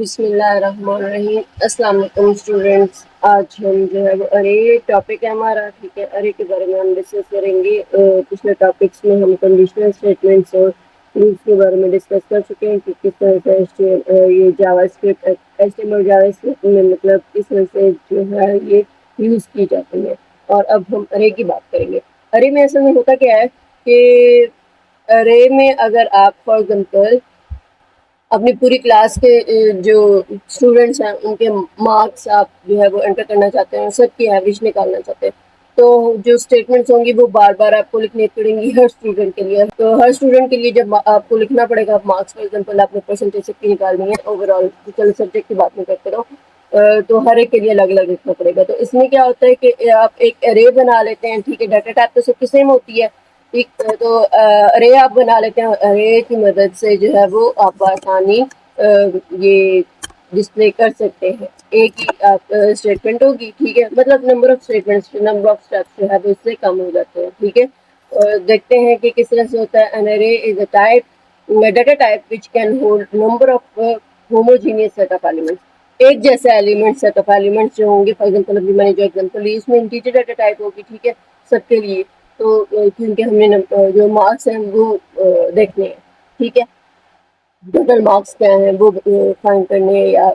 बिस्मिल्लाहिर्रहमानिर्रहीम। अस्सलाम वालेकुम स्टूडेंट्स। आज हम जो है वो अरे टॉपिक है हमारा, ठीक है। अरे के बारे में हम डिस्कस करेंगे। पिछले टॉपिक्स में हम कंडीशनल स्टेटमेंट्स और रूल्स के बारे में डिस्कस कर चुके हैं कि किस तरह से ये जावास्क्रिप्ट एचटीएमएल जावास्क्रिप्ट में मतलब किस तरह से जो है ये यूज़ की जाती है। और अब हम अरे की बात करेंगे। अरे में असल में होता क्या है कि अरे में अगर आप फॉर एग्जाम्पल अपनी पूरी क्लास के जो स्टूडेंट्स हैं उनके मार्क्स आप जो है वो एंटर करना चाहते हैं, सबकी एवरेज निकालना चाहते हैं, तो जो स्टेटमेंट्स होंगी वो बार बार आपको लिखनी पड़ेंगी हर स्टूडेंट के लिए। तो हर स्टूडेंट के लिए जब आपको लिखना पड़ेगा मार्क्स, फॉर एग्जाम्पल आपने परसेंटेज सबकी निकालनी है ओवरऑल, चलो सब्जेक्ट की बात नहीं करते रहो, तो हर एक के लिए अलग अलग लिखना पड़ेगा। तो इसमें क्या होता है कि आप एक एरे बना लेते हैं, ठीक है। डाटा टाइप तो सबकी सेम होती है, ठीक। तो अरे आप बना लेते हैं, अरे की मदद से जो है वो आप आसानी ये डिस्प्ले कर सकते हैं। एक ही आप स्टेटमेंट होगी, ठीक है, मतलब number of statements, number of steps जो है वो इससे कम हो जाते हैं, ठीक है। देखते हैं कि किस तरह से होता है। N array is a type data type which can hold number of homogeneous set of elements. एक जैसा एलिमेंट सेट ऑफ एलिमेंट्स जो होंगे, फॉर एग्जाम्पल अभी मैंने जो एग्जाम्पल ली उसमें इंटीजर डाटा टाइप होगी, ठीक है, सबके लिए। तो क्योंकि हमने जो मार्क्स हैं वो देखने हैं, ठीक है, टोटल मार्क्स क्या हैं वो फाइंड करने या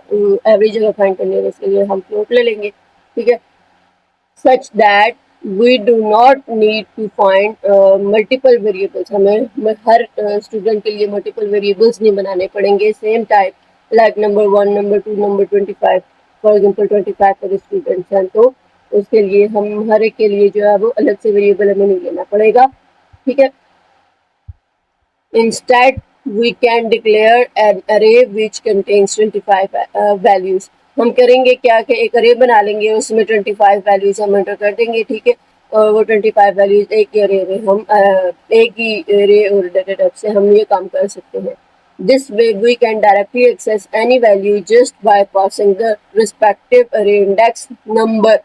एवरेज अगर फाइंड करनी है उसके लिए हम फ्लोट ले लेंगे, ठीक है। Such that we do not need to find multiple variables, हमें हर स्टूडेंट के लिए मल्टीपल वेरिएबल्स नहीं बनाने पड़ेंगे same type, like number 1, number 2, number 25, for example 25 पर स्टूडेंट्स हैं, तो उसके लिए हम हर एक के लिए जो है वो अलग से वेरिएबल हमें नहीं लेना पड़ेगा, ठीक है। Instead, we can declare an array which contains 25 values. हम करेंगे क्या कि एक अरे बना लेंगे, उसमें 25 वैल्यूज हम एंटर कर देंगे, ठीक है। और वो 25 वैल्यूज एक ही अरे में हम एक ही अरे और डाटा टाइप से हम ये काम कर सकते हैं। This way we can directly access any value just by passing the respective array index number.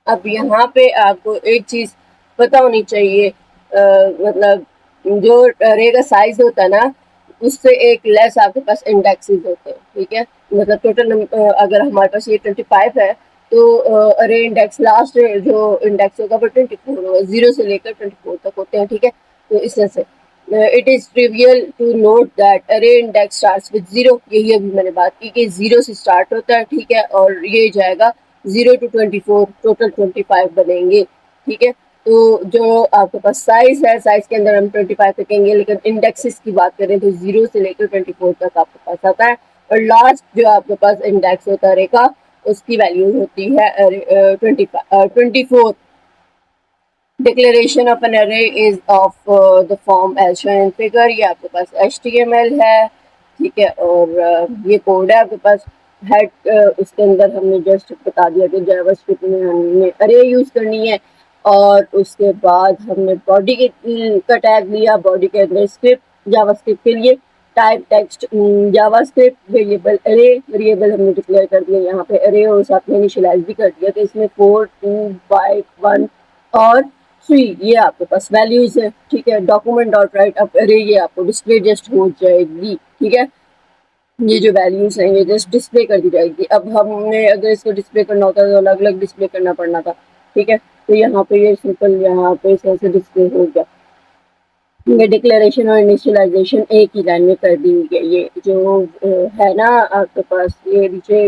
अब यहाँ पे आपको एक चीज पता होनी चाहिए, मतलब जो अरे का साइज होता है ना उससे एक लेस आपके पास इंडेक्सेस होते हैं, ठीक है। मतलब टोटल अगर हमारे पास ये 25 है तो अरे इंडेक्स लास्ट जो इंडेक्स होगा वो 24 होगा, 0 से लेकर 24 तक होते हैं, ठीक है। तो इस तरह से it is trivial to note that array index starts with 0। यही अभी मैंने बात की कि 0 से स्टार्ट होता है, ठीक है, और ये जाएगा 0 to 24, टोटल 25 बनेंगे, ठीक है। तो जो आपके पास साइज है, साइज के अंदर हम 25 रखेंगे, लेकिन इंडेक्सेस की बात करें तो 0 से लेकर 24 तक आपके पास आता है, और लास्ट जो आपके पास इंडेक्स होता है अरे का उसकी वैल्यू होती है 24। Declaration of an array is of the form as shown in figure. ये आपके पास HTML है, ठीक है, और ये कोड है आपके पास। हेड उसके अंदर हमने जस्ट बता दिया कि जावास्क्रिप्ट में हमने अरे यूज करनी है, और उसके बाद हमने बॉडी के का टैग लिया, बॉडी के अंदर स्क्रिप्ट जावास्क्रिप्ट के लिए, टाइप टेक्स्ट जावास्क्रिप्ट, वेरिएबल अरे, वेरिएबल हमने डिक्लेयर कर दिया यहाँ पे अरे, और साथ में इनिशियलाइज भी कर दिया कि इसमें 4, 2, 5, 1 और 3 ये आपके पास वैल्यूज है, ठीक है। डॉक्यूमेंट डॉट राइट अब अरे ये आपको डिस्प्ले जस्ट हो जाएगी, ठीक है। ये जो वैल्यूज हैं ये जस्ट डिस्प्ले कर दी जाएगी। अब हमने अगर इसको डिस्प्ले करना होता तो अलग अलग डिस्प्ले करना पड़ना था, ठीक है। तो यहाँ पे ये सिंपल यहाँ पे इस तरह से डिस्प्ले हो गया। ये डिक्लेरेशन और इनिशियलाइजेशन एक ही लाइन में कर दी हुई है। ये जो है ना आपके पास ये नीचे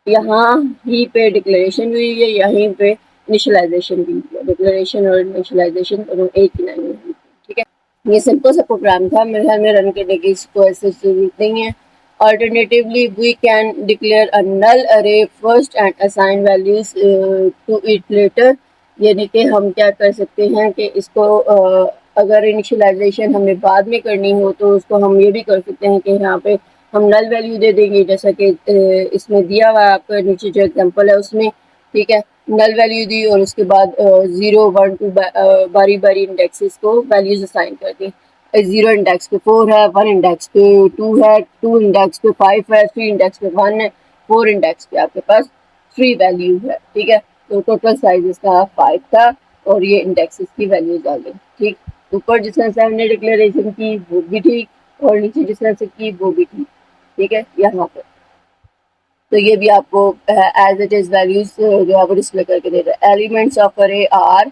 यहाँ ही पे डिक्लेरेशन हुई है, यहीं पे इनिशियलाइजेशन भी हुई है। डिक्लेरेशन और इनिशियलाइजेशन दोनों एक ही लाइन में हुई, ठीक है। ये सिंपल सा प्रोग्राम था, मेरे ख्याल में रन करने की इसको ऐसे जरूरत नहीं है। Alternatively, we can declare a null array first and assign values to it later. यानी कि हम क्या कर सकते हैं कि इसको अगर इनिशियलाइजेशन हमें बाद में करनी हो तो उसको हम ये भी कर सकते हैं कि यहाँ पे हम नल वैल्यू दे देंगे, जैसा कि इसमें दिया हुआ है आपका नीचे जो एग्जांपल है उसमें, ठीक है। नल वैल्यू दी और उसके बाद 0, 1, 2 बारी बारी इंडेक्सेस को वैल्यूज असाइन कर दी। 0 इंडेक्स पे 4 है, 1 इंडेक्स पे 2 है, 2 इंडेक्स पे 5 है, 3 इंडेक्स पे 1 है, 4 इंडेक्स पे आपके पास 3 वैल्यू है, ठीक है। तो टोटल साइज इसका 5 था और ये इंडेक्सेस की वैल्यूज आ गई, ठीक। ऊपर जिस तरह से हमने डिक्लेरेशन की वो भी ठीक और नीचे जिस तरह से की वो भी ठीक। ठीक है यहाँ पे। तो ये भी आपको एज इट इज वैल्यूज जो है वो डिस्प्ले करके दे रहा है। एलिमेंट्स ऑफ अरे are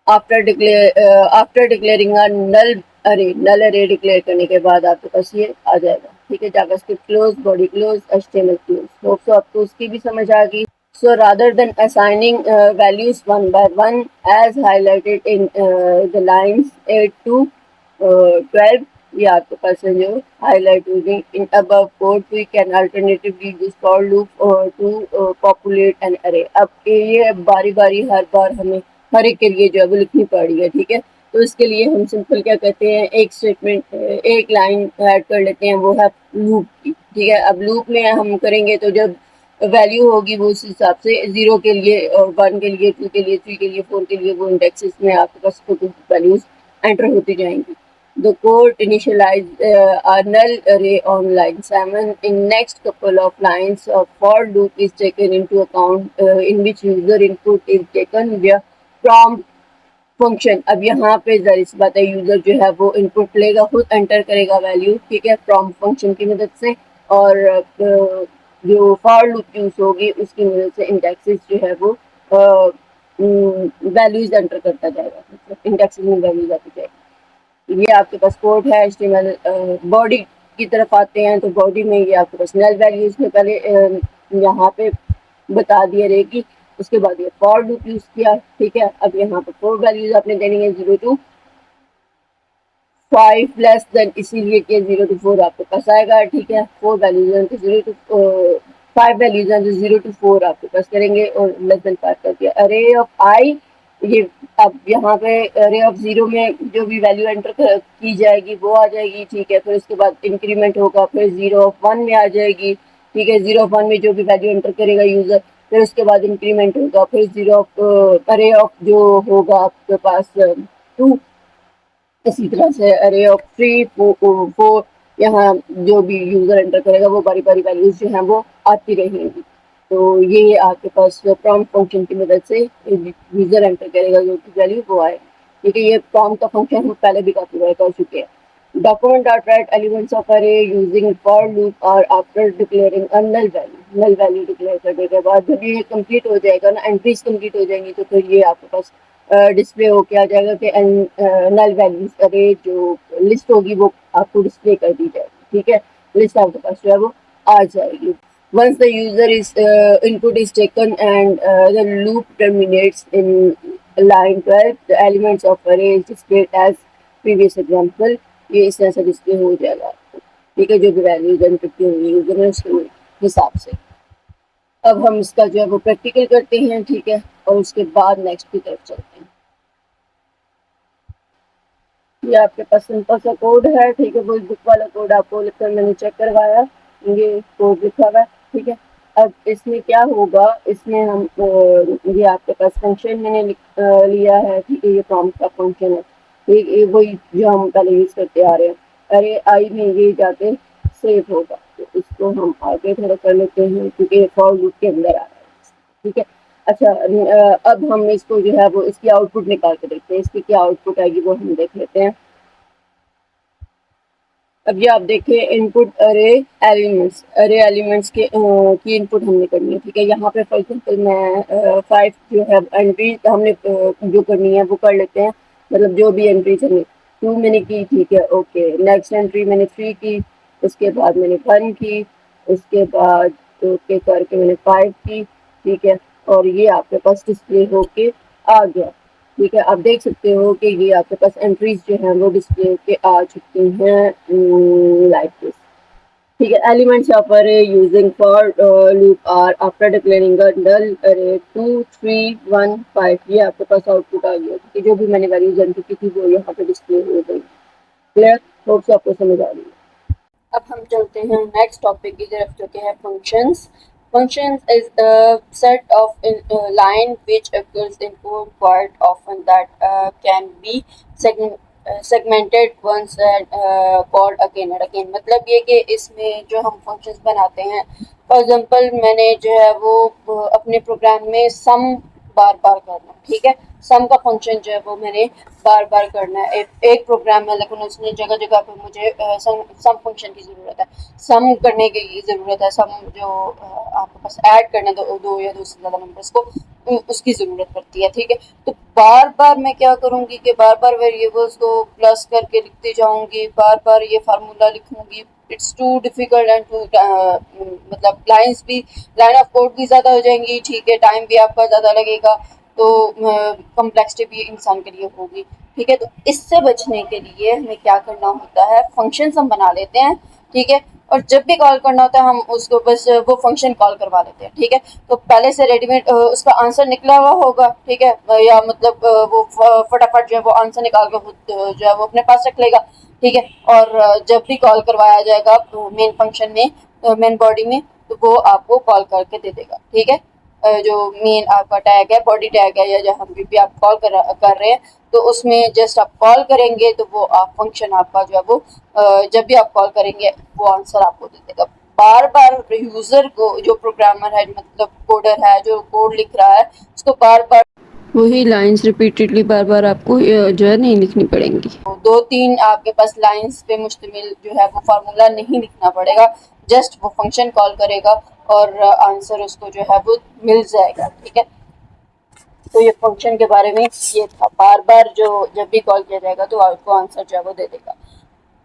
after declaring a null अरे डिक्लेयर करने के बाद आपके पास ये आ जाएगा, ठीक है। JavaScript close, body close, HTML close. Hope so आपको उसकी भी समझ आ गई। So rather than assigning values one by one as highlighted in the lines 8 to 12, ये आपके पास है जो highlight होगी in above code, we can alternatively use for loop to populate an array। अब ये बारी बारी हर बार हमें हर एक के लिए जो है वो लिखनी पड़ी है, ठीक है। तो इसके लिए हम सिंपल क्या कहते हैं, एक स्टेटमेंट एक लाइन ऐड कर लेते हैं, वो है लूप की, ठीक है। अब लूप में हम करेंगे तो जब वैल्यू होगी वो उस हिसाब से 0 के लिए और 1 के लिए, 2 के लिए, 3 के लिए, 4 के लिए वो इंडेक्सेस में आपके पास वैल्यूज एंटर होती जाएंगी। The code initialize a null array on line 7. In next couple of lines, a for loop is taken into account in which user input is taken via prompt function. अब यहाँ पे जाहिर सी बात है user जो है वो इनपुट लेगा, खुद एंटर करेगा वैल्यू, ठीक है, प्रॉम्प्ट फंक्शन की मदद से। और जो फॉर लूप यूज होगी उसकी मदद से इंडेक्सेस जो है वो वैल्यूज एंटर करता जाएगा, मतलब इंडेक्सेस में वैल्यूज आती जाएगी। ये आपके पास कोड है एचटीएमएल। बॉडी की तरफ आते हैं तो बॉडी में ये आपके पास नल वैल्यूज में पहले यहाँ पे बता दिया रहेगी, उसके बाद ये फॉर लूप यूज किया, ठीक है। अब यहाँ पर 4 वैल्यूज आपने देनी है 0 to 5 लेस देन, इसीलिए कि 0 to 4 आपके पास आएगा, ठीक है। 4 वैल्यूज 0 to 5 वैल्यूज 0 to 4 आपके पास करेंगे और लेस देन 5 कर दिया। अरे ऑफ आई, ये अब यहाँ पे अरे ऑफ 0 में जो भी वैल्यू एंटर की जाएगी वो आ जाएगी, ठीक है। फिर उसके बाद इंक्रीमेंट होगा, फिर 0 ऑफ 1 में आ जाएगी, ठीक है। 0 ऑफ 1 में जो भी वैल्यू एंटर करेगा यूजर, फिर उसके बाद इंक्रीमेंट होगा, फिर 0 ऑफ अरे ऑफ जो होगा आपके पास 2, इसी तरह से अरे ऑफ 3 4, यहाँ जो भी यूजर एंटर करेगा वो बारी बारी वैल्यूज जो हैं वो आती रहेंगी। तो ये आपके पास प्रॉम्प्ट फंक्शन की मदद से यूजर एंटर करेगा जो कि वैल्यू वो आए, ठीक है। ये प्रॉम्प्ट का फंक्शन हम पहले भी काफी बार कर चुके हैं। Document dot write elements of array using for loop और after declaring a null value. Null value declare करने के बाद जब ये कंप्लीट हो जाएगा ना, एंट्रीज कंप्लीट हो जाएंगी, तो फिर ये आपके पास डिस्प्ले होके आ जाएगा कि नल वैल्यूज अरे जो लिस्ट होगी वो आपको डिस्प्ले कर दी जाएगी, ठीक है। लिस्ट आपके पास जो है वो आ जाएगी। Once the user is input is taken and the loop terminates in line 12, the elements of array is displayed as previous example। ये इस तरह से डिस्प्ले हो जाएगा आपको, ठीक है, जो भी वैल्यूज एंटर की होंगी यूजर ने उसके हिसाब से। अब हम इसका जो है वो प्रैक्टिकल करते हैं, ठीक है, और उसके बाद नेक्स्ट की तरफ चलते हैं। ये आपके पास सिंपल सा कोड है, ठीक है। वो बुक वाला कोड आपको लिखकर मैंने चेक करवाया, ये कोड लिखा हुआ है, ठीक है। अब इसमें क्या होगा, इसमें हम ये आपके पास फंक्शन मैंने लिया है, ठीक है। ये प्रॉम्प्ट का फंक्शन है, ठीक है, वही जो हम पहले यूज करते आ रहे हैं। अरे आई में ये जाके सेव होगा, तो इसको हम आगे थोड़ा कर लेते हैं क्योंकि फॉर लूप के अंदर आ रहा है, ठीक है। अच्छा, अब हम इसको जो है वो इसकी आउटपुट निकाल के देखते हैं, इसकी क्या आउटपुट आएगी वो हम देख लेते हैं। अब ये आप देखिए इनपुट अरे एलिमेंट्स के की इनपुट हमने करनी है, ठीक है। यहाँ पे फॉर एग्जांपल मैं 5 जो है एंट्री हमने जो करनी है वो कर लेते हैं, मतलब जो भी एंट्री हमने 2 मैंने की, ठीक है, ओके। नेक्स्ट एंट्री मैंने 3 की, उसके बाद मैंने 1 की, उसके बाद ओके करके मैंने 5 की, ठीक है। और ये आपके पास डिस्प्ले होके आ गया, ठीक है। आप देख सकते हो कि ये आपके पास एंट्रीज जो हैं वो डिस्प्ले के आ चुकी हैं लाइक दिस, ठीक है। Elements of array using for loop or after declaring a null array 2 3 1 5, ये आपके पास आउटपुट आ गया, ठीक है। जो भी मैंने वैल्यूज एंटर की थी वो यहाँ पे डिस्प्ले हो गई। क्लियर, होप्स आपको समझ आ रही है। अब हम चलते हैं नेक्स्ट टॉपिक की तरफ जो कि है functions. Functions is a set of line which occurs in code quite often that can be segmented once and called again and again। मतलब ये कि इसमें जो हम functions बनाते हैं, फॉर एग्जांपल मैंने जो है वो अपने प्रोग्राम में सम बार बार करना, ठीक है। सम का फंक्शन जो है वो मैंने बार बार करना है। एक प्रोग्राम है लेकिन उसमें जगह जगह पे मुझे सम फंक्शन की ज़रूरत है, सम करने की ज़रूरत है, सम जो आपके पास ऐड करने दो या दो से ज़्यादा नंबर्स को, उसकी ज़रूरत पड़ती है, ठीक है। तो बार बार मैं क्या करूँगी कि बार बार वेरिएबल्स को प्लस करके लिखती जाऊँगी, बार बार ये फार्मूला लिखूँगी। It's too difficult and to मतलब लाइंस भी, लाइन ऑफ कोड भी ज़्यादा हो जाएंगी, ठीक है, टाइम भी आपका ज़्यादा लगेगा, तो कॉम्प्लेक्सिटी भी इंसान के लिए होगी, ठीक है। तो इससे बचने के लिए हमें क्या करना होता है, फंक्शंस हम बना लेते हैं, ठीक है। और जब भी कॉल करना होता है हम उसको बस वो फंक्शन कॉल करवा लेते हैं, ठीक है। तो पहले से रेडीमेड उसका आंसर निकला हुआ होगा, ठीक है, या मतलब वो फटाफट जो है वो आंसर निकाल के जो है वो अपने पास रख लेगा, ठीक है। और जब भी कॉल करवाया जाएगा मेन फंक्शन में, मेन बॉडी में, तो वो आपको कॉल करके दे देगा, ठीक है। जो मेन आपका टैग है, बॉडी टैग है, या जहाँ भी आप कॉल कर रहे हैं, तो उसमें जस्ट आप कॉल करेंगे तो वो आप फंक्शन आपका जो है वो जब भी आप कॉल करेंगे वो आंसर आपको दे देगा। बार बार यूजर को, जो प्रोग्रामर है मतलब कोडर है जो कोड लिख रहा है, उसको बार बार वही लाइंस रिपीटेडली बार बार आपको जो है नहीं लिखनी पड़ेंगी। दो तीन आपके पास लाइंस पे मुश्तमिल जो है वो फार्मूला नहीं लिखना पड़ेगा, जस्ट वो फंक्शन कॉल करेगा और आंसर उसको जो है वो मिल जाएगा, ठीक है। तो ये फंक्शन के बारे में ये था, बार बार जो जब भी कॉल किया जाएगा तो आपको आंसर जो है वो दे देगा।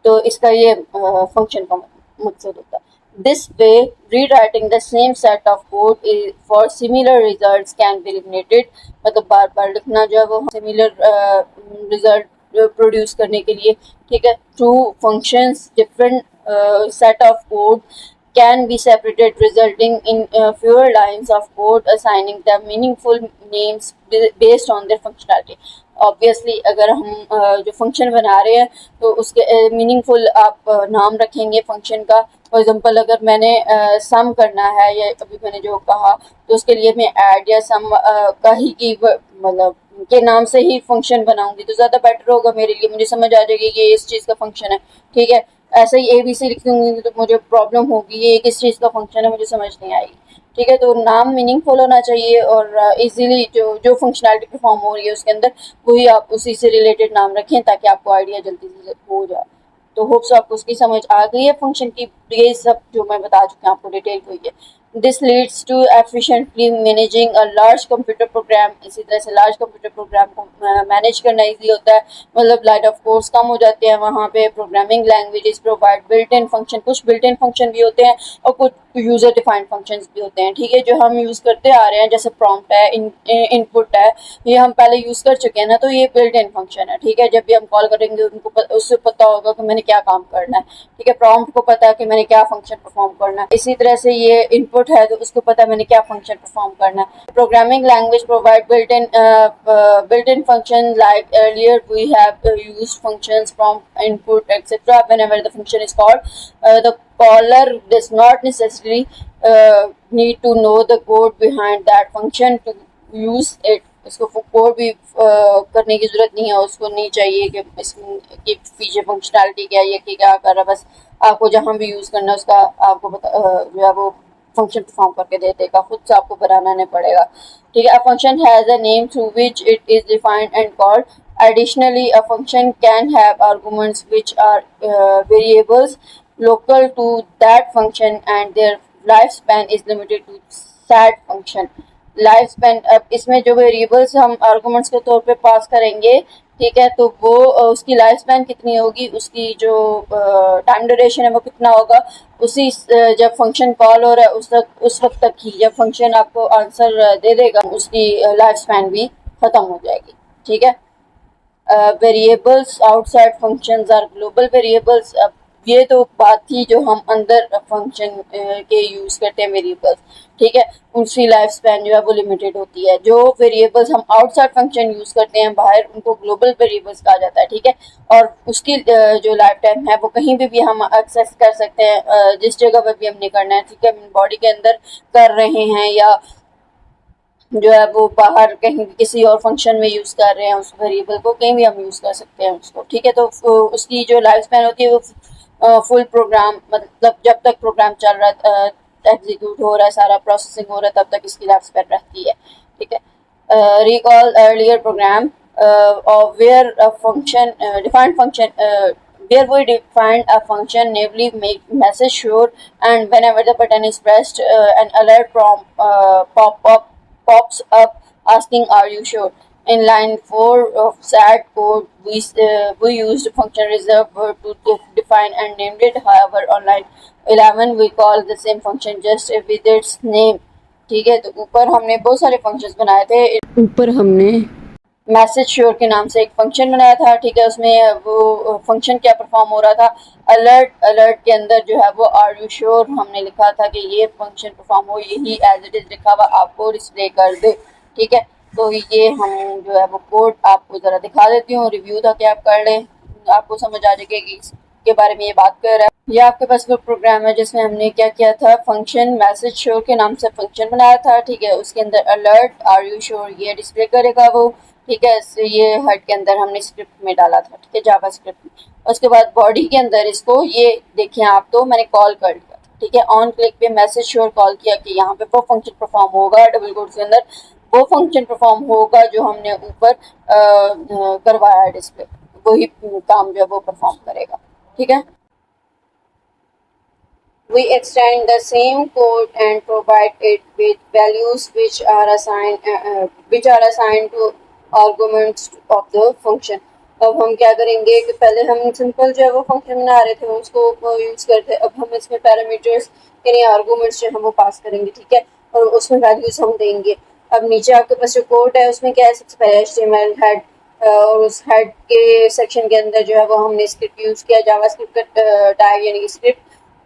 तो इसका ये फंक्शन का मकसद होता है। This way rewriting the same set of code for similar results can be eliminated, मतलब बार बार लिखना जो है वो सिमिलर रिजल्ट प्रोड्यूस करने के लिए, ठीक है, through functions different set of code can be separated, resulting in fewer lines of code assigning them meaningful names based on their functionality. Obviously अगर हम जो फंक्शन बना रहे हैं तो उसके मीनिंगफुल आप नाम रखेंगे फंक्शन का। फॉर एग्जांपल अगर मैंने सम करना है, या अभी मैंने जो कहा, तो उसके लिए मैं ऐड या सम का ही की मतलब के नाम से ही फंक्शन बनाऊंगी तो ज़्यादा बेटर होगा मेरे लिए, मुझे समझ आ जाएगी कि ये इस चीज़ का फंक्शन है, ठीक है। ऐसे ही ABC लिख दूंगी तो मुझे प्रॉब्लम होगी, ये किस चीज़ का फंक्शन है मुझे समझ नहीं आएगी, ठीक है। तो नाम मीनिंगफुल होना चाहिए और इजीली जो जो फंक्शनैलिटी परफॉर्म हो रही है उसके अंदर वही आप उसी से रिलेटेड नाम रखें ताकि आपको आइडिया जल्दी से हो जाए। तो होप्स आपको उसकी समझ आ गई है फंक्शन की, ये सब जो मैं बता चुकी हूँ आपको डिटेल हुई है। This leads to efficiently managing a large computer program. इसी तरह से लार्ज कंप्यूटर प्रोग्राम को मैनेज करना इजी होता है, मतलब लाइट ऑफ कोर्स कम हो जाते हैं वहाँ पे। Programming languages provide built in function, कुछ बिल्ट इन फंक्शन भी होते हैं और कुछ यूजर डिफाइंड फंक्शंस भी होते हैं, ठीक है, जो हम यूज करते आ रहे हैं, जैसे प्रॉम्प्ट है, इनपुट है, ये हम पहले यूज कर चुके हैं ना, तो ये बिल्ट इन फंक्शन है, ठीक है। जब भी हम कॉल करेंगे उनको उससे पता होगा कि मैंने क्या काम करना है, ठीक है। प्रॉम्प्ट को पता है कि मैंने क्या फंक्शन परफॉर्म करना है, इसी तरह से ये इनपुट है तो उसको पता है मैंने क्या फंक्शन परफॉर्म करना है। Programming language provide built in function like earlier we have used functions from input etc. Whenever the function is called, the caller does not necessarily need to know the code behind that function to use it. इसको code भी करने की जरूरत नहीं है, उसको नहीं चाहिए कि इसकी फीचर फंक्शनैलिटी क्या है, ये क्या कर रहा है, बस आपको जहाँ भी यूज़ करना है उसका आपको जो है वो फंक्शन परफॉर्म करके दे देगा, खुद से आपको बनाना नहीं पड़ेगा, ठीक है। A function has a name through which it is defined and called. Additionally, a function can have arguments which are variables local to that function and their lifespan is limited to set function. Life span, अब इसमें जो variables हम arguments के तौर पे पास करेंगे, ठीक है, तो वो उसकी लाइफ स्पेन कितनी होगी, उसकी जो टाइम ड्यूरेशन है वो कितना होगा, उसी जब फंक्शन कॉल हो रहा है उस वक्त तक ही, जब फंक्शन आपको आंसर दे देगा उसकी लाइफ स्पेन भी ख़त्म हो जाएगी, ठीक है। Variables outside functions are global variables. अब ये तो बात थी जो हम अंदर फंक्शन के यूज़ करते हैं वेरिएबल्स, ठीक है, उनकी लाइफ स्पैन जो है वो लिमिटेड होती है। जो वेरिएबल्स हम आउटसाइड फंक्शन यूज़ करते हैं बाहर, उनको ग्लोबल वेरिएबल्स कहा जाता है, ठीक है। और उसकी जो लाइफ टाइम है वो कहीं भी हम एक्सेस कर सकते हैं, जिस जगह पर भी हमने करना है, ठीक है, बॉडी के अंदर कर रहे हैं या जो है वो बाहर कहीं किसी और फंक्शन में यूज़ कर रहे हैं उस वेरिएबल को, कहीं भी हम यूज़ कर सकते हैं उसको, ठीक है। तो उसकी जो लाइफ स्पैन होती है वो फुल प्रोग्राम, मतलब जब तक प्रोग्राम चल रहा है, एग्जीक्यूट हो रहा है, सारा प्रोसेसिंग हो रहा है, तब तक इसकी लाइफ स्पैन रहती है, ठीक है। recall earlier program where a function defined function where we defined a function, namely make message sure, and whenever the button is pressed, an alert pops up asking are you sure. In line 4 of SAT code, we used function reserve verb to define and named it. However, on line 11 we call the same function just with its name. ठीक है, तो ऊपर हमने बहुत सारे functions बनाए थे. ऊपर हमने मैसेज श्योर के नाम से एक फंक्शन बनाया था. ठीक है, उसमें वो फंक्शन क्या परफॉर्म हो रहा था, अलर्ट के अंदर जो है वो आर यू श्योर हमने लिखा था कि ये फंक्शन परफॉर्म हो, यही एज इट इज लिखा हुआ आपको डिस्प्ले कर दे. ठीक है, तो ये हम जो है वो कोड आपको ज़रा दिखा देती हूँ, रिव्यू था कि आप कर लें, आपको समझ आ जाएगी कि इसके बारे में ये बात कर रहा है. ये आपके पास वो प्रोग्राम है जिसमें हमने क्या किया था, फंक्शन मैसेज श्योर के नाम से फंक्शन बनाया था. ठीक है, उसके अंदर अलर्ट आर यू श्योर ये डिस्प्ले करेगा वो. ठीक है, ये हट के अंदर हमने स्क्रिप्ट में डाला था. ठीक है, जावा स्क्रिप्ट में. उसके बाद बॉडी के अंदर इसको ये देखें आप, तो मैंने कॉल कर लिया. ठीक है, ऑन क्लिक पे मैसेज श्योर कॉल किया कि यहाँ पे वो फंक्शन परफॉर्म होगा, डबल कोट्स के अंदर वो फंक्शन परफॉर्म होगा जो हमने ऊपर करवाया है डिस्प्ले, वही काम जो है वो परफॉर्म करेगा. ठीक है, we extend the same code and provide it with values which are assigned to arguments of the function. अब हम क्या करेंगे कि पहले हम सिंपल जो है वो फंक्शन बना रहे थे उसको यूज करते हैं. अब हम इसमें पैरामीटर्स यानी आर्गूमेंट्स जो है वो पास करेंगे. ठीक है, और उसमें वैल्यूज हम देंगे. अब नीचे आपके पास जो कोड है उसमें क्या है, सबसे पहले HTML हेड, और उस हेड के सेक्शन के अंदर जो है वो हमने स्क्रिप्ट यूज किया, जावा स्क्रिप्ट का टैग यानी कि script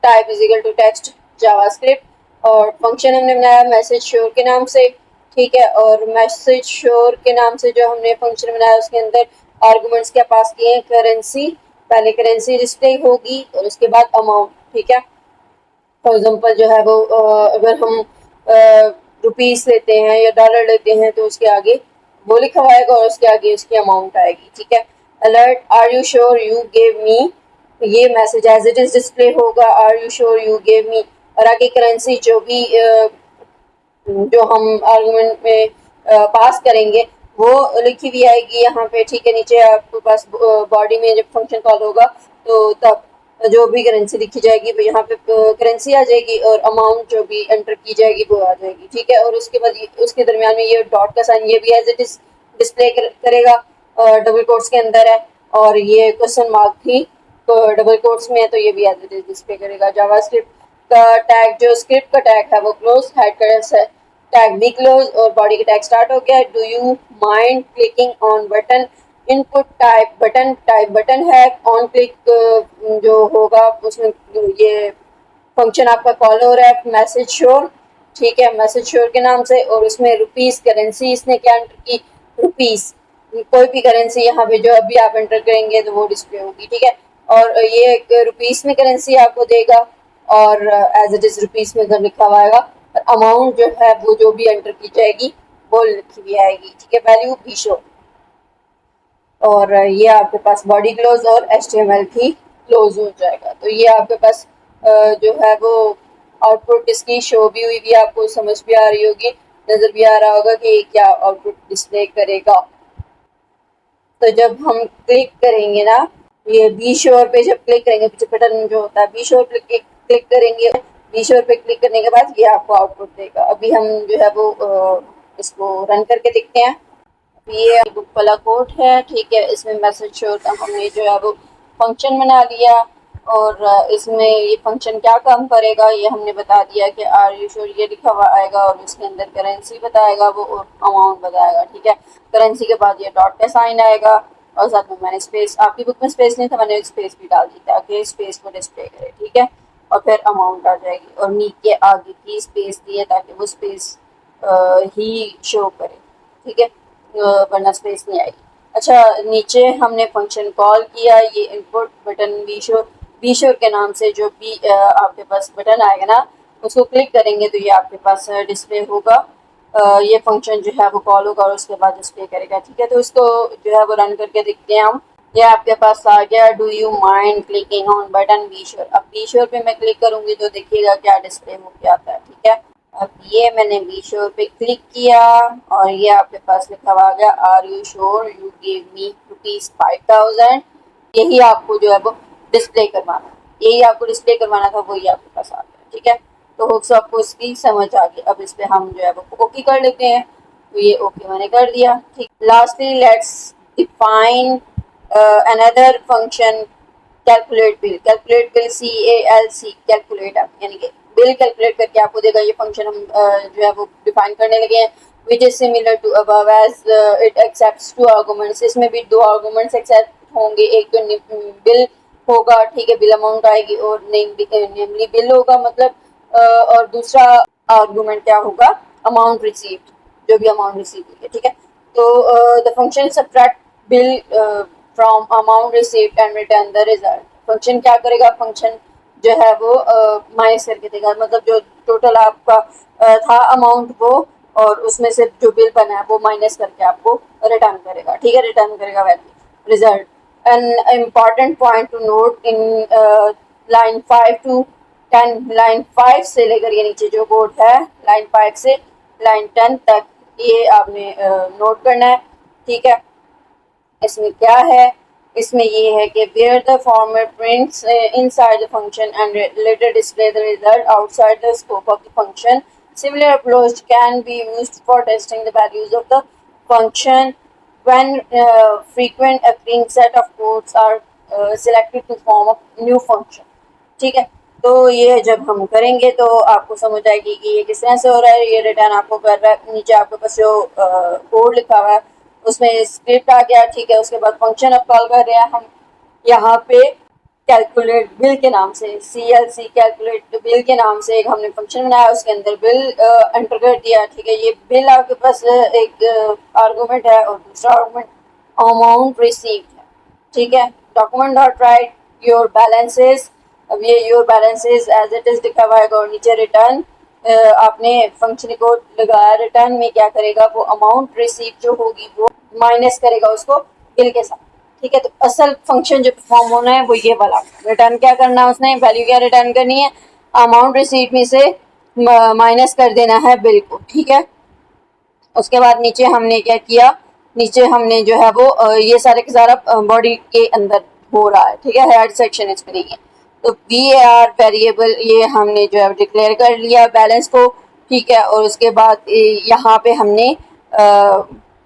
type is equal to text JavaScript, और फंक्शन हमने बनाया मैसेज श्योर के नाम से. ठीक है, और मैसेज श्योर के नाम से जो हमने फंक्शन बनाया उसके अंदर आर्गुमेंट्स क्या पास किए हैं, करेंसी, पहले करेंसी डिस्प्ले होगी और उसके बाद अमाउंट. ठीक है, फॉर एग्जांपल जो है वो अगर हम रुपीस लेते हैं या डॉलर लेते हैं तो उसके आगे वो लिखा हुआ आएगा और उसके आगे उसकी अमाउंट आएगी. ठीक है, alert are you sure you gave me, ये message as it is display होगा, are you sure you gave me, और आगे करेंसी जो भी जो हम आर्गुमेंट में पास करेंगे वो लिखी हुई आएगी यहाँ पे. ठीक है, नीचे आपके पास बॉडी में जब फंक्शन कॉल होगा तो तब जो भी करेंसी लिखी जाएगी वो यहाँ पे करेंसी आ जाएगी और अमाउंट जो भी एंटर की जाएगी वो आ जाएगी. ठीक है, और उसके बाद उसके दरमियान में ये डॉट का साइन ये भी एज इट इज डिस्प्ले करेगा, डबल कोट्स के अंदर है, और ये क्वेश्चन मार्क थी तो डबल कोट्स में है तो ये भी एज इट इज डिस्प्ले करेगा. जावास्क्रिप्ट का टैग जो स्क्रिप्ट का टैग है वो क्लोज, हेड का टैग भी क्लोज और बॉडी का टैग स्टार्ट हो गया. Do you mind clicking on button, input type button है, ऑन क्लिक जो होगा उसमें ये फंक्शन आपका कॉल हो रहा है मैसेज श्योर. ठीक है, मैसेज श्योर के नाम से, और उसमें रुपीस करेंसी इसने क्या एंटर की, रुपीस, कोई भी करेंसी यहाँ पे जो अभी आप एंटर करेंगे तो वो डिस्प्ले होगी. ठीक है, और ये रुपीस में करेंसी आपको देगा और एज इट इज रुपीस में घर लिखा हुआ आएगा, और अमाउंट जो है वो जो भी एंटर की जाएगी वो लिखी हुई आएगी. ठीक है, वैल्यू भी शो, और ये आपके पास बॉडी क्लोज और HTML भी क्लोज हो जाएगा. तो ये आपके पास जो है वो आउटपुट इसकी शो भी हुई भी, आपको समझ भी आ रही होगी, नजर भी आ रहा होगा कि क्या आउटपुट डिस्प्ले करेगा. तो जब हम क्लिक करेंगे ना, ये बी श्योर पे जब क्लिक करेंगे, पीछे बटन जो होता है बी श्योर पे क्लिक करेंगे, बी श्योर पे क्लिक करने के बाद ये आपको आउटपुट देगा. अभी हम जो है वो इसको रन करके देखते हैं. ये बुक वाला कोड है. ठीक है, इसमें मैसेज श्योर का हमने जो है वो फंक्शन बना लिया, और इसमें ये फंक्शन क्या काम करेगा ये हमने बता दिया कि आर यू श्योर ये लिखा हुआ आएगा और उसके अंदर करेंसी बताएगा वो और अमाउंट बताएगा. ठीक है, करेंसी के बाद ये डॉट का साइन आएगा और साथ में मैंने स्पेस, आपकी बुक में स्पेस नहीं था मैंने स्पेस भी डाल दी ताकि स्पेस को डिस्प्ले करे. ठीक है, और फिर अमाउंट आ जाएगी, और नीचे आगे की स्पेस दी है ताकि वो स्पेस ही शो करे. ठीक है, वरना स्पेस नहीं आएगी. अच्छा, नीचे हमने फंक्शन कॉल किया, ये इनपुट बटन बी श्योर के नाम से जो भी आपके पास बटन आएगा ना उसको क्लिक करेंगे तो ये आपके पास डिस्प्ले होगा. ये फंक्शन जो है वो कॉल होगा और उसके बाद डिस्प्ले करेगा. ठीक है, तो इसको जो है वो रन करके देखते हैं हम. ये आपके पास आ गया, do you mind clicking on button be sure. अब बी श्योर पे मैं क्लिक करूंगी तो देखिएगा क्या डिस्प्ले हो के आता है. ठीक है, अब ये मैंने बी श्योर पे क्लिक किया और ये आपके पास लिखा हुआ आ गया, are you sure you give me ₹5000। यही आपको जो है वो डिस्प्ले करवाना, यही आपको डिस्प्ले करवाना था, वही आपके पास आ गया। ठीक है, तो होप्स आपको इसकी समझ आ गई। अब इस पे हम जो है वो ओके कर लेते हैं। तो ये ओके मैंने कर दिया। ठीक, lastly let's define another function, calculate bill. Calculate bill, CALC, calculate यानी कि बिल कैलकुलेट करके आपको देगा। ये फंक्शन हम जो है वो डिफाइन करने लगे हैं। Which is similar to above as it accepts 2 arguments. इसमें भी 2 आर्गुमेंट्स एक्सेप्ट होंगे। एक तो बिल होगा, ठीक है, बिल अमाउंट आएगी, और नेमली बिल होगा मतलब और दूसरा आर्गुमेंट क्या होगा, अमाउंट रिसीव्ड, जो भी अमाउंट रिसीव हुई है। ठीक है, तो the function subtract bill from amount received and return the result. Function क्या करेगा, फंक्शन जो है वो माइनस करके देगा, मतलब जो टोटल आपका था अमाउंट वो, और उसमें से जो बिल बना है वो माइनस करके आपको रिटर्न करेगा। ठीक है, रिटर्न करेगा value result. An important point two note in line 5 to 10, line 5 से लेकर ये नीचे जो कोड है लाइन 5 से लाइन 10 तक, ये आपने नोट करना है। ठीक है, इसमें क्या है, इसमें ये है कि where the former prints inside the function and later display the result outside the scope of the function. Similar approach can be used for testing the values of the function when frequent occurring set of codes are selected to form a new function. ठीक है, तो ये जब हम करेंगे तो आपको समझ आएगी कि ये किस तरह से हो रहा है। ये रिटर्न आपको कर रहा है, नीचे आपके पास जो कोड लिखा हुआ है उसमें स्क्रिप्ट आ गया। ठीक है, उसके बाद फंक्शन अब कॉल कर रहे हैं हम यहाँ पे कैलकुलेट बिल के नाम से, CLC कैलकुलेट बिल के नाम से एक हमने फंक्शन बनाया, उसके अंदर बिल एंटर कर दिया। ठीक है, ये बिल आपके पास एक आर्गुमेंट है और दूसरा आर्गुमेंट अमाउंट रिसीव्ड है। ठीक है, document dot write your balances. अब ये your balances as it is लिखा हुआ है और नीचे रिटर्न आपने फंक्शन को लगाया। रिटर्न में क्या करेगा, वो अमाउंट रिसीव जो होगी वो माइनस करेगा उसको बिल के साथ। ठीक है, तो असल फंक्शन जो परफॉर्म होना है वो ये वाला। रिटर्न क्या करना है, उसने वैल्यू क्या रिटर्न करनी है, अमाउंट रिसीव में से माइनस कर देना है बिल को। ठीक है, उसके बाद नीचे हमने क्या किया, नीचे हमने जो है वो ये सारे का सारा बॉडी के अंदर हो रहा है। ठीक है, हेड सेक्शन इसमें नहीं है। तो VAR वेरिएबल ये हमने जो है डिक्लेयर कर लिया बैलेंस को। ठीक है, और उसके बाद यहाँ पे हमने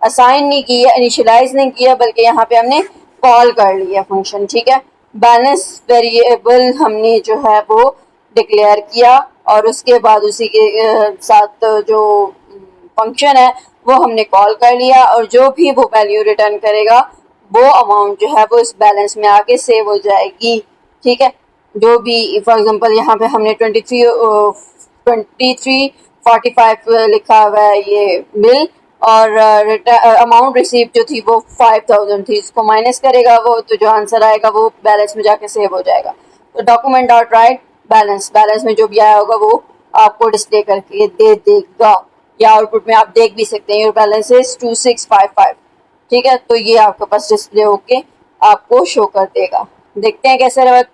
असाइन नहीं किया, इनिशियलाइज नहीं किया, बल्कि यहाँ पे हमने कॉल कर लिया फंक्शन। ठीक है, बैलेंस वेरिएबल हमने जो है वो डिक्लेयर किया और उसके बाद उसी के साथ जो फंक्शन है वो हमने कॉल कर लिया, और जो भी वो वैल्यू रिटर्न करेगा वो अमाउंट जो है वो इस बैलेंस में आके सेव हो जाएगी। ठीक है, जो भी फॉर एग्जांपल यहाँ पे हमने 2345 लिखा हुआ है ये बिल, और अमाउंट रिसीव जो थी वो 5000 थी, इसको माइनस करेगा वो, तो जो आंसर आएगा वो बैलेंस में जाके सेव हो जाएगा। तो document dot right balance, balance में जो भी आया होगा वो आपको डिस्प्ले करके दे देगा, या आउटपुट में आप देख भी सकते हैं योर बैलेंस इज 2655। ठीक है, तो ये आपके पास डिस्प्ले होके आपको शो कर देगा। देखते हैं कैसे वर्क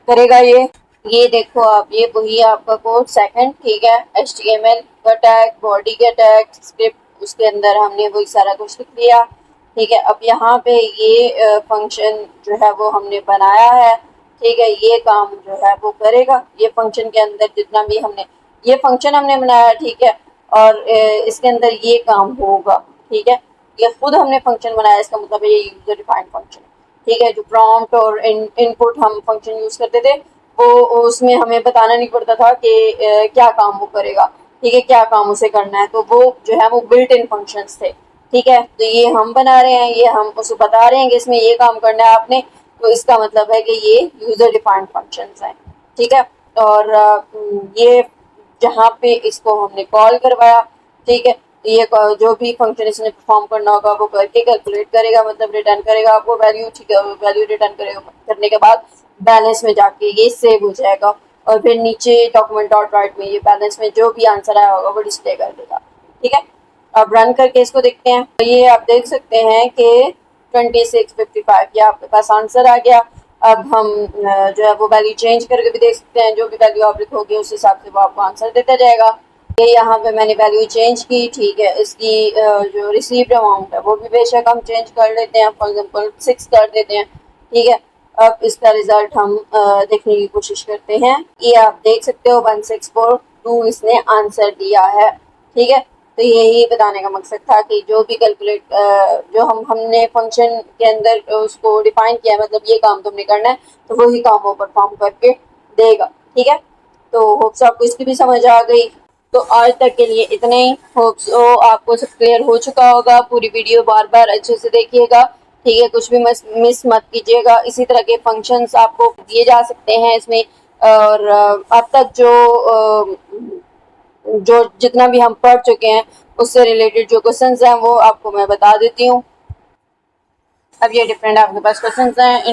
करेगा ये देखो आप, ये वही आपका कोड सेकंड। ठीक है, HTML का टैग, बॉडी का टैग, स्क्रिप्ट, उसके अंदर हमने वही सारा कुछ लिख लिया। ठीक है, अब यहाँ पे ये फंक्शन जो है वो हमने बनाया है। ठीक है, ये काम जो है वो करेगा। ये फंक्शन के अंदर जितना भी हमने ये फंक्शन हमने बनाया, ठीक है, और इसके अंदर ये काम होगा। ठीक है, ये खुद हमने फंक्शन बनाया, इसका मतलब है ये यूजर डिफाइंड फंक्शन। ठीक है, जो प्रॉम्प्ट और इनपुट हम फंक्शन यूज करते थे वो उसमें हमें बताना नहीं पड़ता था कि क्या काम वो करेगा। ठीक है, क्या काम उसे करना है, तो वो जो है वो बिल्ट इन फंक्शंस थे। ठीक है, तो ये हम बना रहे हैं, ये हम उसे बता रहे हैं कि इसमें ये काम करना है आपने, तो इसका मतलब है कि ये यूजर डिफाइंड फंक्शंस हैं। ठीक है, और ये जहाँ पे इसको हमने कॉल करवाया। ठीक है, तो ये जो भी फंक्शन इसने परफॉर्म करना होगा वो करके कैलकुलेट करेगा, मतलब रिटर्न करेगा आपको वैल्यू। ठीक है, वैल्यू रिटर्न करेगा, करने के बाद बैलेंस में जाके ये सेव हो जाएगा, और फिर नीचे डॉक्यूमेंट डॉट राइट में ये बैलेंस में जो भी आंसर आया होगा वो डिस्प्ले कर देगा। ठीक है, अब रन करके इसको देखते हैं। तो ये आप देख सकते हैं कि 2655 ये आपके पास आंसर आ गया। अब हम जो है वो वैल्यू चेंज करके भी देख सकते हैं, जो भी वैल्यू आप लिखोगे उस हिसाब से वो आपको आंसर देता जाएगा। ये यहाँ पे मैंने वैल्यू चेंज की, ठीक है। इसकी जो रिसीव्ड अमाउंट है वो भी बेशक हम चेंज कर लेते हैं, फॉर एग्जांपल 6 कर देते हैं, ठीक है। अब इसका रिजल्ट हम देखने की कोशिश करते हैं। ये आप देख सकते हो 1642 इसने आंसर दिया है, ठीक है। तो यही बताने का मकसद था कि जो भी कैलकुलेट जो हमने फंक्शन के अंदर उसको डिफाइन किया है, मतलब ये काम तुमने करना है, तो वही काम वो परफॉर्म करके देगा, ठीक है। तो होप्स आपको इसकी भी समझ आ गई। तो आज तक के लिए इतने ही। होप्स आपको सब क्लियर हो चुका होगा। पूरी वीडियो बार बार अच्छे से देखिएगा, ठीक है। कुछ भी मिस मत कीजिएगा। इसी तरह के फंक्शंस आपको दिए जा सकते हैं इसमें। और अब तक जो जितना भी हम पढ़ चुके हैं उससे रिलेटेड जो क्वेश्चंस हैं वो आपको मैं बता देती हूँ। अब ये डिफरेंट आपके पास क्वेश्चंस हैं।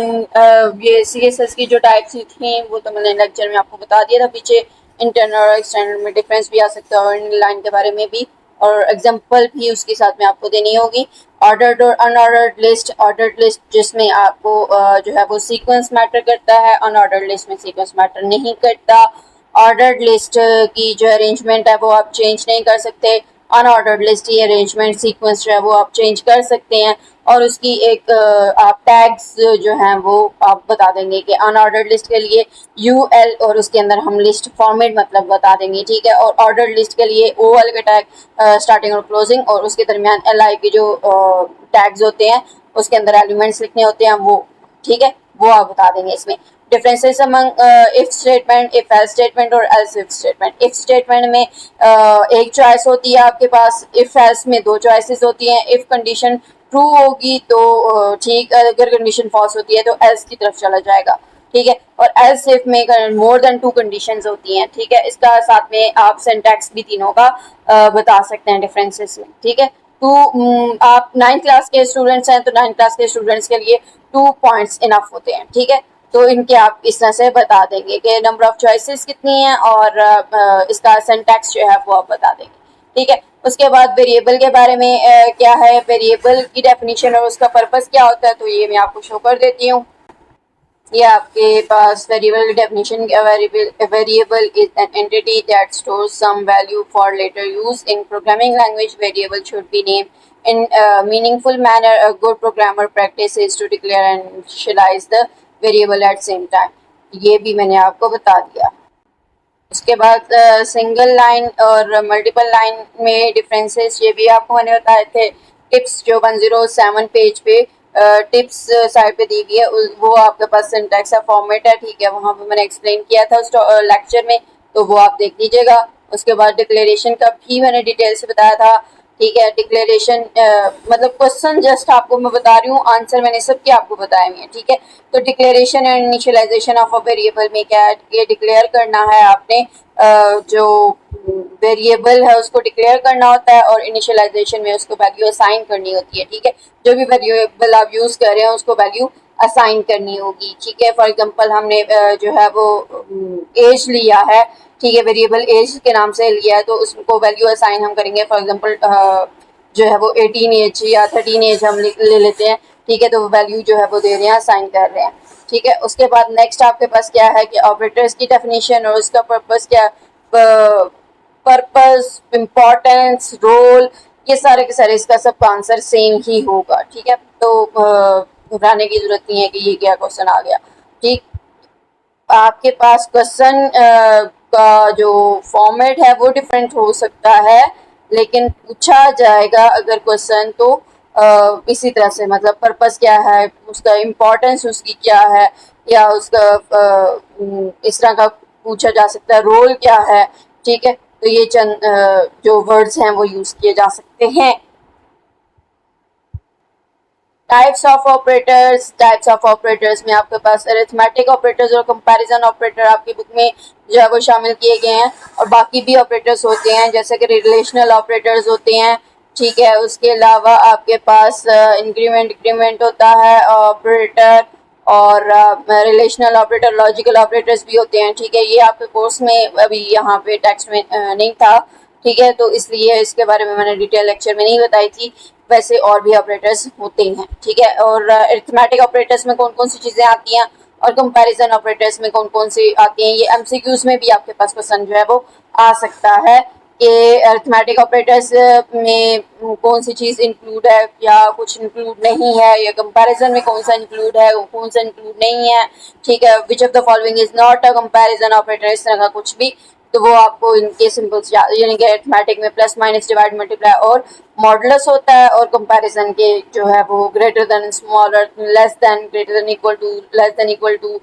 ये CSS की जो टाइप्स थी वो तो मैंने लेक्चर में आपको बता दिया था पीछे। इंटरनल और एक्सटर्नल में डिफरेंस भी आ सकता है, और इन लाइन के बारे में भी, और एग्जांपल भी उसके साथ में आपको देनी होगी। ऑर्डर्ड और अनऑर्डर्ड लिस्ट। ऑर्डर्ड लिस्ट जिसमें आपको जो है वो सीक्वेंस मैटर करता है, अनऑर्डर्ड लिस्ट में सीक्वेंस मैटर नहीं करता। ऑर्डर्ड लिस्ट की जो अरेंजमेंट है वो आप चेंज नहीं कर सकते। अनऑर्डर्ड लिस्ट की अरेंजमेंट सीक्वेंस जो है वो आप चेंज कर सकते हैं। और उसकी एक आप टैग्स जो हैं वो आप बता देंगे कि अनऑर्डर्ड लिस्ट के लिए UL और उसके अंदर हम लिस्ट फॉर्मेट मतलब बता देंगे, ठीक है। और ऑर्डर्ड लिस्ट के लिए OL का टैग स्टार्टिंग और क्लोजिंग, और उसके दरमियान LI के जो टैग्स होते हैं उसके अंदर एलिमेंट्स लिखने होते हैं वो, ठीक है, वो आप बता देंगे इसमें। Differences among if statement, if else statement और else if statement. If statement में एक चॉइस होती है आपके पास, इफ एल्स में दो चॉइसेस होती हैं। इफ कंडीशन ट्रू होगी तो ठीक, अगर कंडीशन फॉल्स होती है तो एल्स की तरफ चला जाएगा, ठीक है। और एल्स इफ में मोर देन 2 कंडीशंस होती हैं, ठीक है। इसका साथ में आप सिंटैक्स भी तीनों का बता सकते हैं डिफरेंसेस में, ठीक है। तो आप 9th क्लास के स्टूडेंट्स हैं तो 9th क्लास के स्टूडेंट्स के लिए 2 पॉइंट्स इनफ होते हैं, ठीक है। तो इनके आप इस तरह से बता देंगे कि नंबर ऑफ चॉइसेस कितनी है, और इसका सिंटैक्स जो है वो आप बता देंगे, ठीक है। उसके बाद वेरिएबल के बारे में क्या है, वेरिएबल की डेफिनेशन और उसका पर्पस क्या होता है, तो ये मैं आपको शो कर देती हूँ। ये आपके पास variable definition, variable is an entity that stores some value for later use in programming language. Variable should be name in a meaningful manner. A good programmer practice is to declare and initialize the variable at same time. ये भी मैंने आपको बता दिया। उसके बाद single line और multiple line में डिफरेंसेस ये भी आपको मैंने बताए थे। टिप्स जो 107 पेज पे टिप्स साइड पे दी हुई है वो आपके पास सिंटैक्स है, फॉर्मेट है, ठीक है। वहाँ पे मैंने एक्सप्लेन किया था उस लेक्चर में, तो वो आप देख लीजिएगा। उसके बाद डिक्लेरेशन का भी मैंने डिटेल से बताया था, ठीक है। डिक्लेरेशन मतलब क्वेश्चन जस्ट आपको मैं बता रही हूँ, आंसर मैंने सबके आपको बताए हुए हैं, ठीक है। तो declaration and initialisation of a variable में क्या है, ये डिक्लेयर करना है आपने जो वेरिएबल है उसको डिक्लेयर करना होता है, और इनिशियलाइजेशन में उसको वैल्यू असाइन करनी होती है, ठीक है। जो भी वेरिएबल आप यूज कर रहे हैं उसको वैल्यू असाइन करनी होगी, ठीक है। फॉर एग्जांपल हमने जो है वो एज लिया है, ठीक है, वेरिएबल एज के नाम से लिया है, तो उसको वैल्यू असाइन हम करेंगे। फॉर एग्जांपल जो है वो 18 एज या 13 एज हम ले लेते हैं, ठीक है। तो वैल्यू जो है वो दे रहे हैं, असाइन कर रहे हैं, ठीक है। उसके बाद नेक्स्ट आपके पास क्या है कि ऑपरेटर्स की डेफिनेशन और उसका पर्पस क्या, पर्पस, इम्पोर्टेंस, रोल, ये सारे के सारे इसका सबका आंसर सेम ही होगा, ठीक है। तो घबराने की जरूरत नहीं है कि ये क्या क्वेश्चन आ गया, ठीक। आपके पास क्वेश्चन का जो फॉर्मेट है वो डिफरेंट हो सकता है, लेकिन पूछा जाएगा अगर क्वेश्चन तो इसी तरह से, मतलब पर्पस क्या है, उसका इम्पोर्टेंस उसकी क्या है, या उसका इस तरह का पूछा जा सकता है, रोल क्या है, ठीक है। तो ये चंद जो वर्ड्स हैं वो यूज किए जा सकते हैं। टाइप्स ऑफ ऑपरेटर्स में आपके पास अरिथमेटिक ऑपरेटर्स और कंपैरिजन ऑपरेटर आपकी बुक में जो है वो शामिल किए गए हैं, और बाकी भी ऑपरेटर्स होते हैं जैसे कि रिलेशनल ऑपरेटर्स होते हैं, ठीक है। उसके अलावा आपके पास इंक्रीमेंट डिक्रीमेंट होता है ऑपरेटर, और रिलेशनल ऑपरेटर, लॉजिकल ऑपरेटर्स भी होते हैं, ठीक है। ये आपके कोर्स में अभी यहाँ पे टेक्स्ट में नहीं था, ठीक है। तो इसलिए इसके बारे में मैंने डिटेल लेक्चर में नहीं बताई थी। वैसे और भी ऑपरेटर्स होते हैं, ठीक है। और अरिथमेटिक ऑपरेटर्स में कौन कौन सी चीज़ें आती हैं, और कंपैरिजन ऑपरेटर्स में कौन कौन सी आती हैं, ये MCQs में भी आपके पास क्वेश्चन जो है वो आ सकता है कि अरिथमेटिक ऑपरेटर्स में कौन सी चीज़ इंक्लूड है या कुछ इंक्लूड नहीं है, या कंपैरिजन में कौन सा इंक्लूड है, कौन सा इंक्लूड नहीं है, ठीक है। Which of the following is not a comparison operator, इस तरह का कुछ भी, तो वो आपको इनके सिंबल्स यानी कि अरिथमेटिक में प्लस माइनस डिवाइड मल्टीप्लाई और मॉडुलस होता है, और कंपैरिजन के जो है वो greater than smaller less than greater than equal to less than equal to,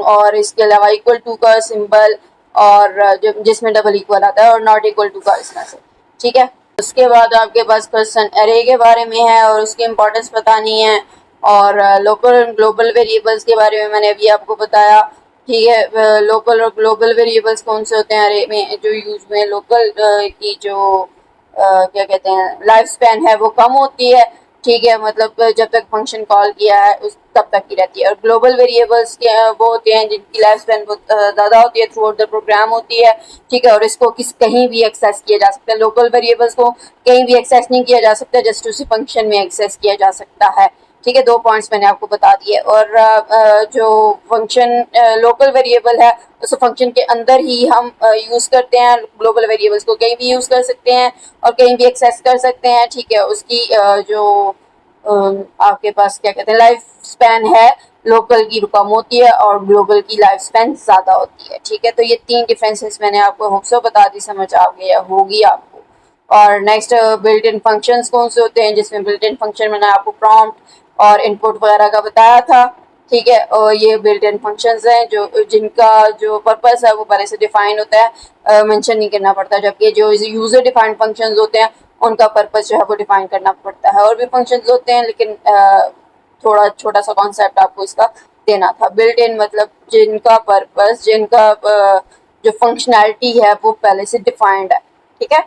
और इसके अलावा इक्वल टू का सिंबल, और जिसमें डबल इक्वल आता है, और नॉट इक्वल टू का इस तरह से, ठीक है। उसके बाद आपके पास क्वेश्चन एरे के बारे में है और उसकी इम्पोर्टेंस बतानी है, और लोकल ग्लोबल वेरिएबल्स के बारे में मैंने अभी आपको बताया, ठीक है। लोकल और ग्लोबल वेरिएबल्स कौन से होते हैं एरे में जो यूज में, लोकल की जो क्या कहते हैं लाइफ स्पैन है वो कम होती है, ठीक है, मतलब जब तक फंक्शन कॉल किया है उस तब तक की रहती है। और ग्लोबल वेरिएबल्स के वो होते हैं जिनकी लाइफ स्पैन बहुत ज़्यादा होती है, थ्रू आउट द प्रोग्राम होती है, ठीक है, और इसको कहीं भी एक्सेस किया जा सकता है। लोकल वेरिएबल्स को कहीं भी एक्सेस नहीं किया जा सकता, जस्ट उसी फंक्शन में एक्सेस किया जा सकता है, ठीक है। 2 पॉइंट्स मैंने आपको बता दिए। और जो फंक्शन लोकल वेरिएबल है उस फंक्शन के अंदर ही हम यूज़ करते हैं। ग्लोबल वेरिएबल्स को कहीं भी यूज़ कर सकते हैं और कहीं भी एक्सेस कर सकते हैं, ठीक है। उसकी जो आपके पास क्या कहते हैं लाइफ स्पैन है, लोकल की कम होती है और ग्लोबल की लाइफ स्पैन ज़्यादा होती है, ठीक है। तो ये 3 डिफरेंसेस मैंने आपको होप सो बता दी, समझ आ गया होगी आपको। और नेक्स्ट बिल्ट इन फंक्शंस कौन से होते हैं, जिसमें बिल्ट इन फंक्शन मैंने आपको प्रॉम्प्ट और इनपुट वगैरह का बताया था, ठीक है। और ये बिल्ट इन फंक्शंस हैं जो जिनका जो पर्पस है वो पहले से डिफाइन होता है, मेंशन नहीं करना पड़ता, जबकि जो यूजर डिफाइंड फंक्शंस होते हैं उनका पर्पस जो है वो डिफाइन करना पड़ता है। और भी फंक्शंस होते हैं लेकिन थोड़ा छोटा सा कॉन्सेप्ट आपको इसका देना था। बिल्ट इन मतलब जिनका पर्पस, जिनका जो फंक्शनैलिटी है वो पहले से डिफाइंड है, ठीक है।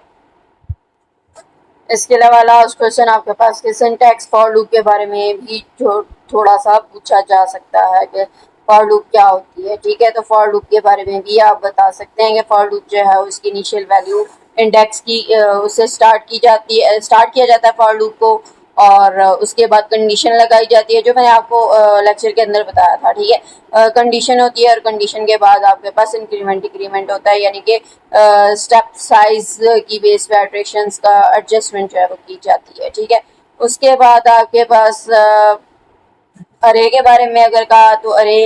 इसके अलावा लास्ट क्वेश्चन आपके पास कि सिंटैक्स फॉर लूप के बारे में भी जो थोड़ा सा पूछा जा सकता है कि फॉर लूप क्या होती है, ठीक है। तो फॉर लूप के बारे में भी आप बता सकते हैं कि फॉर लूप जो है उसकी इनिशियल वैल्यू इंडेक्स की उससे स्टार्ट किया जाता है फॉर लूप को, और उसके बाद कंडीशन लगाई जाती है जो मैंने आपको लेक्चर के अंदर बताया था, ठीक है। कंडीशन होती है और कंडीशन के बाद आपके पास इंक्रीमेंट डिक्रीमेंट होता है, यानी कि स्टेप साइज की बेस पे इटरेशंस का एडजस्टमेंट जो है वो की जाती है, ठीक है। उसके बाद आपके पास अरे के बारे में अगर कहा तो अरे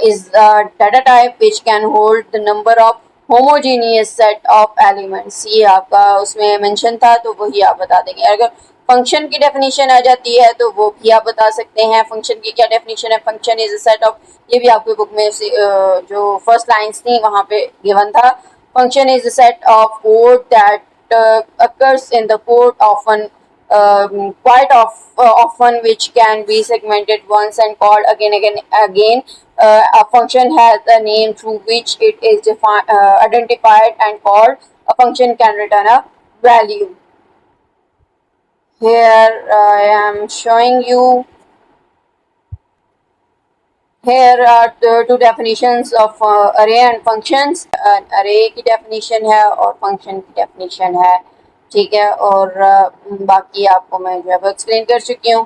is data type which can hold the number of homogeneous set of elements, ये आपका उसमें मेंशन था तो वही आप बता देंगे। अगर फंक्शन की डेफिनेशन आ जाती है तो वो भी आप बता सकते हैं। फंक्शन की क्या डेफिनेशन है, function is a set of, ये भी आपकी बुक में जो फर्स्ट लाइंस थी वहां पे गिवन था। Function is a set of code that occurs in the code often quite often which can be segmented once and called again. A function has a name through which it is identified and called. A function can return a value. Here I am showing you. Here are the two definitions of array and functions. Array की definition है और function की definition है, ठीक है। और बाकी आपको मैं जो है वो एक्सप्लेन कर चुकी हूँ।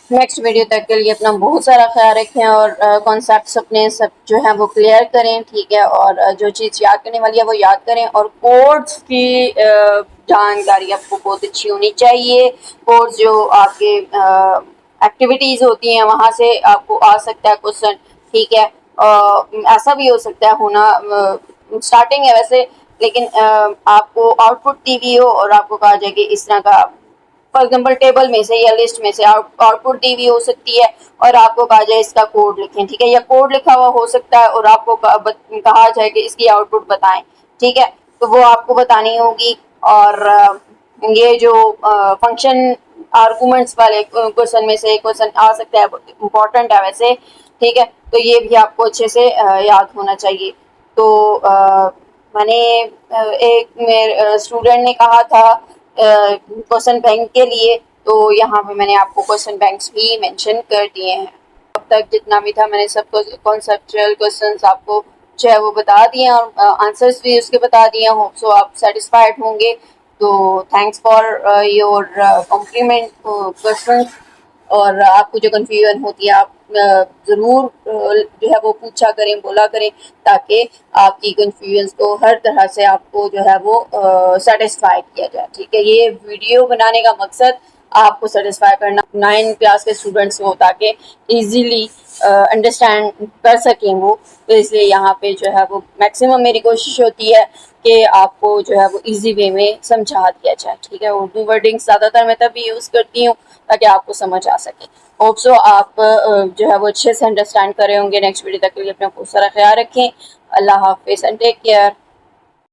नेक्स्ट वीडियो तक के लिए अपना बहुत सारा ख्याल रखें और कॉन्सेप्ट्स अपने सब जो है वो क्लियर करें, ठीक है। और जो चीज़ याद करने वाली है वो याद करें, और कोड्स की जानकारी आपको बहुत अच्छी होनी चाहिए। कोड्स जो आपके एक्टिविटीज़ होती हैं वहाँ से आपको आ सकता है क्वेश्चन, ठीक है। ऐसा भी हो सकता है होना स्टार्टिंग है वैसे, लेकिन आपको आउटपुट दी हुई हो और आपको कहा जाए कि इस तरह का फॉर एग्जाम्पल टेबल में से या लिस्ट में से आउटपुट दी हुई हो सकती है और आपको कहा जाए इसका कोड लिखें, ठीक है। या कोड लिखा हुआ हो सकता है और आपको कहा जाए कि इसकी आउटपुट बताएं, ठीक है। तो वो आपको बतानी होगी। और ये जो फंक्शन आर्गुमेंट्स वाले क्वेश्चन में से एक क्वेश्चन आ सकता है, इम्पोर्टेंट है वैसे, ठीक है। तो ये भी आपको अच्छे से याद होना चाहिए। तो मैंने एक मेरे स्टूडेंट ने कहा था क्वेश्चन बैंक के लिए, तो यहाँ पे मैंने आपको क्वेश्चन बैंक्स भी मेंशन कर दिए हैं। अब तक जितना भी था मैंने सब कॉन्सेप्चुअल क्वेश्चंस आपको जो है वो बता दिए और आंसर्स भी उसके बता दिए। होप सो आप सेटिस्फाइड होंगे। तो thanks for your compliment questions. और आपको जो कन्फ्यूजन होती है आप ज़रूर जो है वो पूछा करें, बोला करें, ताकि आपकी कन्फ्यूजन को हर तरह से आपको जो है वो सेटिस्फाई किया जाए। ठीक है, ये वीडियो बनाने का मकसद आपको सेटिस्फाई करना 9 क्लास के स्टूडेंट्स को, ताकि इजीली अंडरस्टैंड कर सकें वो। तो इसलिए यहाँ पे जो है वो मैक्सिमम मेरी कोशिश होती है कि आपको जो है वो इजी वे में समझा दिया जाए। ठीक है, उर्दू वर्डिंग्स ज़्यादातर मैं तभी यूज़ करती हूँ ताकि आपको समझ आ सके। होप सो आप जो है वो अच्छे से अंडरस्टैंड कर रहे होंगे। नेक्स्ट वीडियो तक के लिए अपना बहुत सारा ख्याल रखें। अल्लाह हाफिज़ एंड टेक केयर।